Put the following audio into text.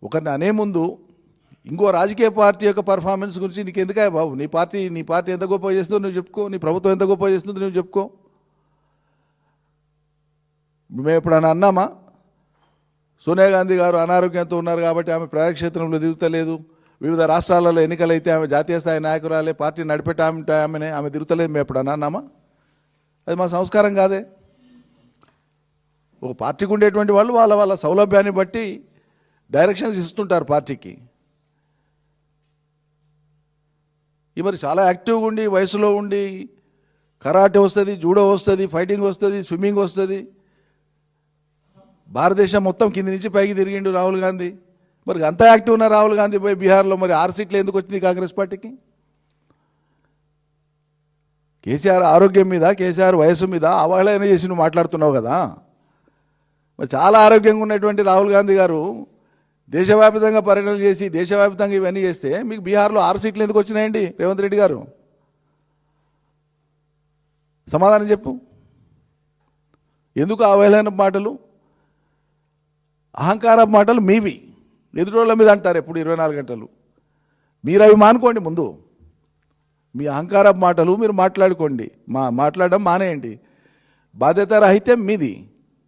ఒకరిని అనే ముందు ఇంకో రాజకీయ పార్టీ యొక్క పర్ఫార్మెన్స్ గురించి నీకు ఎందుకే బాబు? నీ పార్టీ ఎంత గొప్ప చేస్తుందో నువ్వు చెప్పుకో, నీ ప్రభుత్వం ఎంత గొప్ప చేస్తుందో నువ్వు చెప్పుకో. మేము ఎప్పుడన్నా అన్నామా సోనియా గాంధీ గారు అనారోగ్యంతో ఉన్నారు కాబట్టి ఆమె ప్రజాక్షేత్రంలో దిగుతలేదు, వివిధ రాష్ట్రాలలో ఎన్నికలైతే ఆమె జాతీయ స్థాయి నాయకురాలే, పార్టీ నడిపేట ఆమె తిరుగుతలేదు మేము ఎప్పుడన్నా అన్నామా? అది మా సంస్కారం కాదే. ఒక పార్టీకి ఉండేటువంటి వాళ్ళు వాళ్ళ సౌలభ్యాన్ని బట్టి డైరెక్షన్స్ ఇస్తుంటారు పార్టీకి. ఈ మరి చాలా యాక్టివ్గా ఉండి వయసులో ఉండి కరాటే వస్తుంది, జూడో వస్తుంది, ఫైటింగ్ వస్తుంది, స్విమ్మింగ్ వస్తుంది, భారతదేశం మొత్తం కింది నుంచి పైకి తిరిగిండు రాహుల్ గాంధీ. మరి అంత యాక్టివ్ ఉన్న రాహుల్ గాంధీ పోయి బీహార్లో మరి 6 సీట్లు ఎందుకు వచ్చింది కాంగ్రెస్ పార్టీకి? కేసీఆర్ ఆరోగ్యం మీద, కేసీఆర్ వయసు మీద అవహేళన చేసి నువ్వు మాట్లాడుతున్నావు కదా. మరి చాలా ఆరోగ్యంగా ఉన్నటువంటి రాహుల్ గాంధీ గారు దేశవ్యాప్తంగా పర్యటనలు చేసి దేశవ్యాప్తంగా ఇవన్నీ చేస్తే మీకు బీహార్లో 6 సీట్లు ఎందుకు వచ్చినాయండి రేవంత్ రెడ్డి గారు? సమాధానం చెప్పు. ఎందుకు అవహేళన మాటలు, అహంకార మాటలు మీవి? ఎదురోళ్ళ మీద అంటారు ఎప్పుడు 24 గంటలు. మీరు అవి మానుకోండి. ముందు మీ అహంకార మాటలు మీరు మాట్లాడుకోండి, మాట్లాడడం మానేయండి. బాధ్యత రాహిత్యం మీది.